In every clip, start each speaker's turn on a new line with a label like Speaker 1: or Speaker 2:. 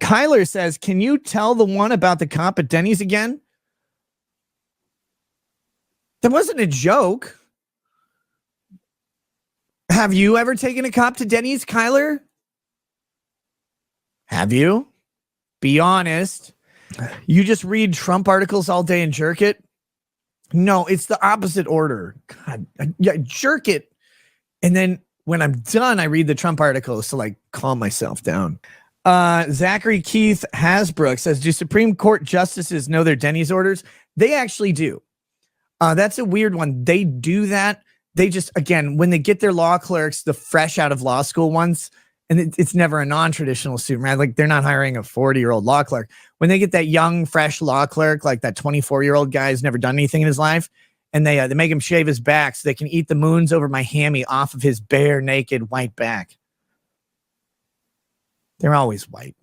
Speaker 1: Kyler says, can you tell the one about the cop at Denny's again? That wasn't a joke. Have you ever taken a cop to Denny's, Kyler? Have you? Be honest. You just read Trump articles all day and jerk it? No, it's the opposite order. God, I jerk it. And then when I'm done, I read the Trump articles to like calm myself down. Zachary Keith Hasbrook says, do Supreme Court justices know their Denny's orders? They actually do. That's a weird one. They do that. They just, again, when they get their law clerks, the fresh out of law school ones, and it's never a non-traditional student, right? Like they're not hiring a 40-year-old law clerk. When they get that young, fresh law clerk, like that 24-year-old guy who's never done anything in his life, and they make him shave his back so they can eat the moons over my hammy off of his bare, naked, white back. They're always white.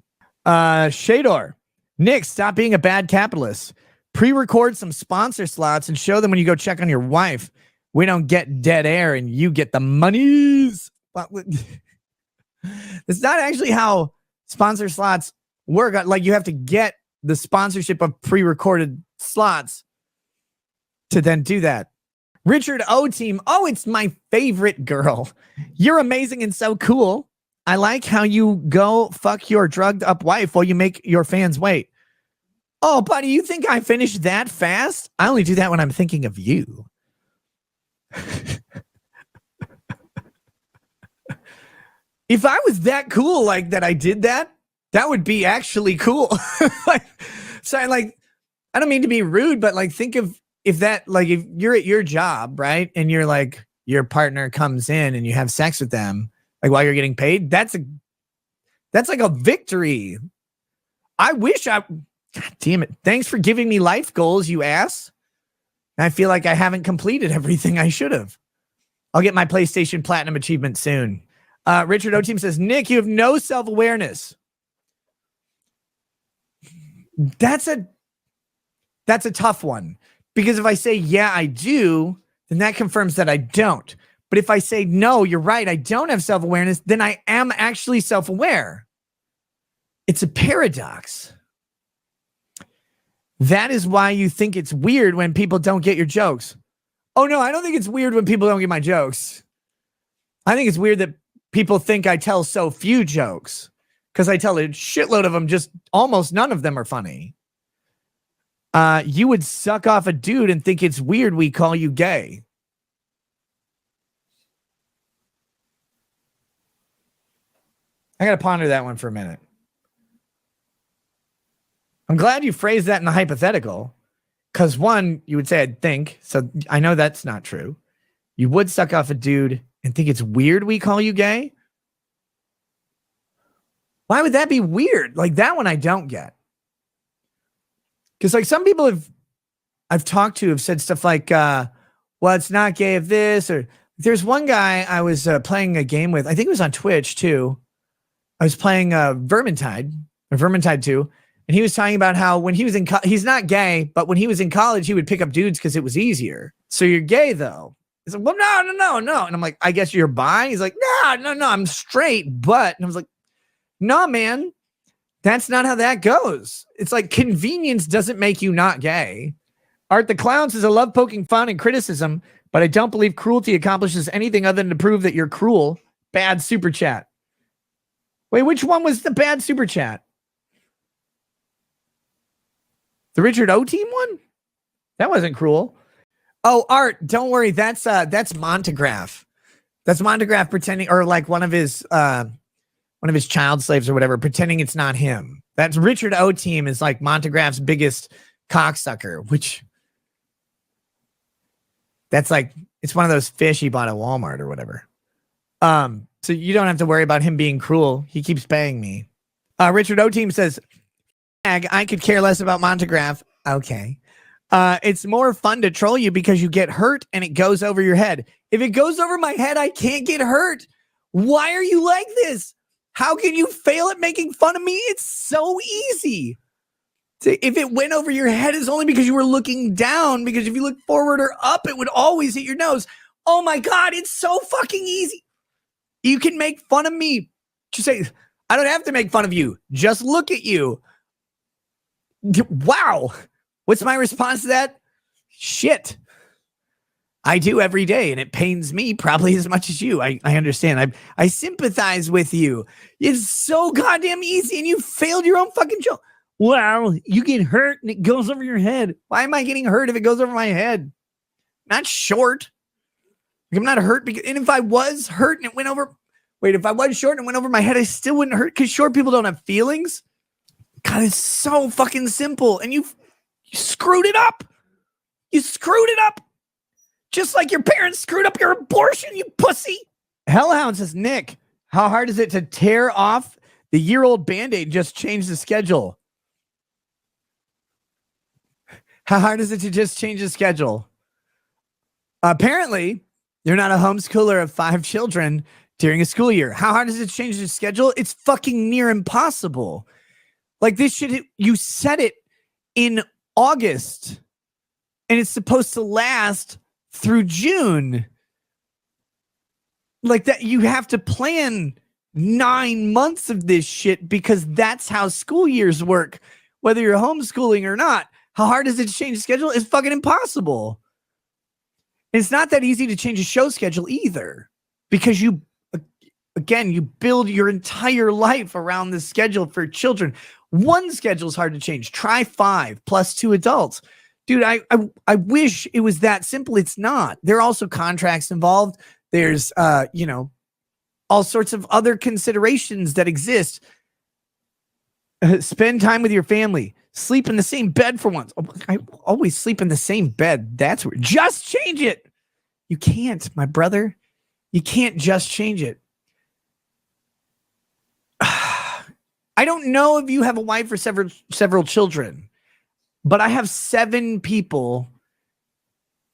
Speaker 1: Shador. Nick, stop being a bad capitalist. Pre-record some sponsor slots and show them when you go check on your wife. We don't get dead air and you get the monies. It's not actually how sponsor slots work. Like you have to get the sponsorship of pre-recorded slots to then do that. Richard O team. Oh, it's my favorite girl. You're amazing and so cool. I like how you go fuck your drugged up wife while you make your fans wait. Oh, buddy, you think I finished that fast? I only do that when I'm thinking of you. If I was that cool, like that I did that, that would be actually cool. I don't mean to be rude, but like think of if you're at your job, right? And you're like, your partner comes in and you have sex with them, like while you're getting paid, that's like a victory. God damn it. Thanks for giving me life goals, you ass. I feel like I haven't completed everything I should have. I'll get my PlayStation Platinum achievement soon. Richard O team says, Nick, you have no self-awareness. That's a tough one. Because if I say, yeah, I do, then that confirms that I don't. But if I say, no, you're right, I don't have self-awareness, then I am actually self-aware. It's a paradox. That is why you think it's weird when people don't get your jokes. Oh, no, I don't think it's weird when people don't get my jokes. I think it's weird that people think I tell so few jokes because I tell a shitload of them, just almost none of them are funny. You would suck off a dude and think it's weird we call you gay. I got to ponder that one for a minute. I'm glad you phrased that in a hypothetical, because one, you would say I'd think, so I know that's not true. You would suck off a dude and think it's weird we call you gay? Why would that be weird? Like that one I don't get. Because like some people I've talked to have said stuff like, well, it's not gay if this, or there's one guy I was playing a game with, I think it was on Twitch too. I was playing Vermintide 2. And he was talking about how when he was he's not gay, but when he was in college, he would pick up dudes because it was easier. So you're gay though. He's like, well, no. And I'm like, I guess you're bi. He's like, no, I'm straight, but, and I was like, no, man, that's not how that goes. It's like convenience doesn't make you not gay. Art the Clown says, I love poking fun and criticism, but I don't believe cruelty accomplishes anything other than to prove that you're cruel. Bad super chat. Wait, which one was the bad super chat? The Richard O team one? That wasn't cruel. Oh, Art, don't worry. That's Montegraph. That's Montegraph pretending, or like one of his child slaves or whatever, pretending it's not him. That's Richard O team is like Montegraph's biggest cocksucker, which that's like, it's one of those fish he bought at Walmart or whatever. So you don't have to worry about him being cruel. He keeps paying me. Richard O team says, I could care less about Montegraph. Okay. It's more fun to troll you because you get hurt and it goes over your head. If it goes over my head, I can't get hurt. Why are you like this? How can you fail at making fun of me? It's so easy. If it went over your head, it's only because you were looking down, because if you look forward or up, it would always hit your nose. Oh my God, it's so fucking easy. You can make fun of me. Just say, I don't have to make fun of you. Just look at you. Wow. What's my response to that? Shit. I do every day, and it pains me probably as much as you. I understand. I sympathize with you. It's so goddamn easy, and you failed your own fucking joke. Well, you get hurt, and it goes over your head. Why am I getting hurt if it goes over my head? Not short. Like, I'm not hurt. And if I was hurt and it went over... Wait, if I was short and it went over my head, I still wouldn't hurt because short people don't have feelings? God, it's so fucking simple. And you screwed it up. You screwed it up. Just like your parents screwed up your abortion, you pussy. Hellhound says, Nick, how hard is it to tear off the year-old Band-Aid and just change the schedule? How hard is it to just change the schedule? Apparently, you're not a homeschooler of 5 children during a school year. How hard is it to change the schedule? It's fucking near impossible. Like this shit, you set it in August and it's supposed to last through June. Like that, you have to plan 9 months of this shit because that's how school years work, whether you're homeschooling or not. How hard is it to change the schedule? It's fucking impossible. It's not that easy to change a show schedule either, because you build your entire life around the schedule for children. One schedule is hard to change. Try 5 plus 2 adults. Dude, I wish it was that simple. It's not. There are also contracts involved. There's, all sorts of other considerations that exist. Spend time with your family. Sleep in the same bed for once. Oh, I always sleep in the same bed. That's weird. Just change it. You can't, my brother. You can't just change it. I don't know if you have a wife or several children, but I have 7 people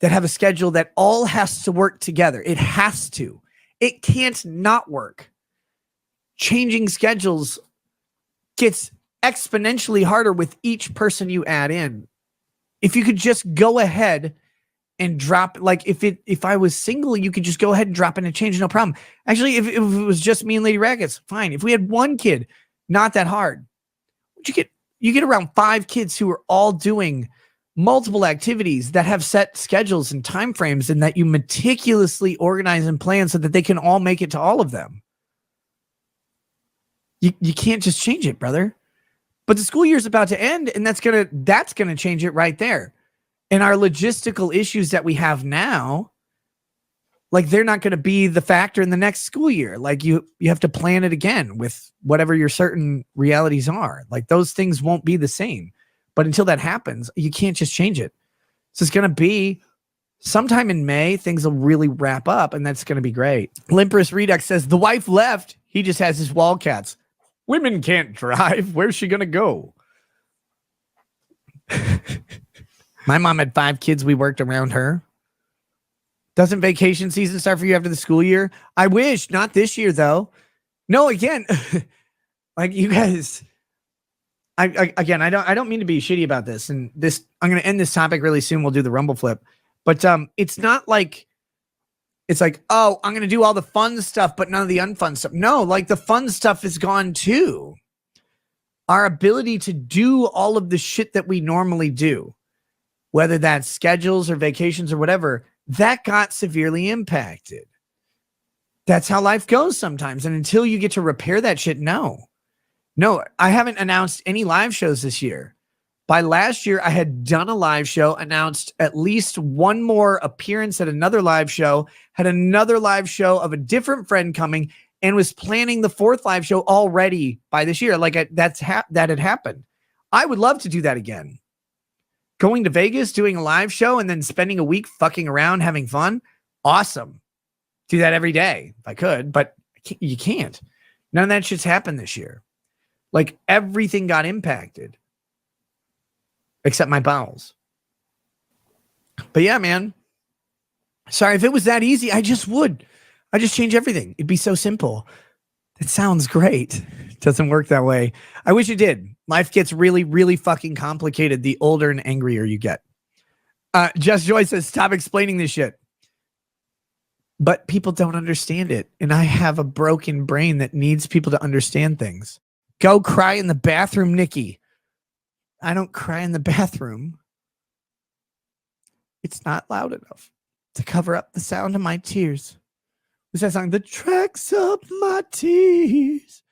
Speaker 1: that have a schedule that all has to work together. It has to. It can't not work. Changing schedules gets exponentially harder with each person you add in. If you could just go ahead and drop, like if I was single, you could just go ahead and drop in a change, no problem. Actually, if it was just me and Lady Rackets, fine. If we had 1 kid, not that hard. You get around 5 kids who are all doing multiple activities that have set schedules and time frames and that you meticulously organize and plan so that they can all make it to all of them. You can't just change it, brother. But the school year is about to end, and that's gonna change it right there. And our logistical issues that we have now, like they're not going to be the factor in the next school year. Like you have to plan it again with whatever your certain realities are. Like those things won't be the same. But until that happens, you can't just change it. So it's going to be sometime in May, things will really wrap up, and that's going to be great. Limperous Redux says, the wife left. He just has his Wildcats. Women can't drive. Where's she going to go? My mom had 5 kids. We worked around her. Doesn't vacation season start for you after the school year? I wish. Not this year, though. No, again, like you guys, I don't mean to be shitty about this. And this, I'm going to end this topic really soon. We'll do the Rumble flip. But it's not like, it's like, oh, I'm going to do all the fun stuff, but none of the unfun stuff. No, like the fun stuff is gone too. Our ability to do all of the shit that we normally do, whether that's schedules or vacations or whatever, that got severely impacted. That's how life goes sometimes. And until you get to repair that shit, no, I haven't announced any live shows this year. By last year, I had done a live show, announced at least 1 more appearance at another live show, had another live show of a different friend coming, and was planning the 4th live show already by this year. Like that had happened. I would love to do that again. Going to Vegas, doing a live show, and then spending a week fucking around, having fun. Awesome. Do that every day if I could, but you can't. None of that shit's happened this year. Like everything got impacted. Except my bowels. But yeah, man. Sorry, if it was that easy, I just change everything. It'd be so simple. It sounds great. It doesn't work that way. I wish it did. Life gets really, really fucking complicated the older and angrier you get. Just Joy says, stop explaining this shit. but people don't understand it. And I have a broken brain that needs people to understand things. Go cry in the bathroom, Nikki. I don't cry in the bathroom. It's not loud enough to cover up the sound of my tears. What's that song? The tracks of my tears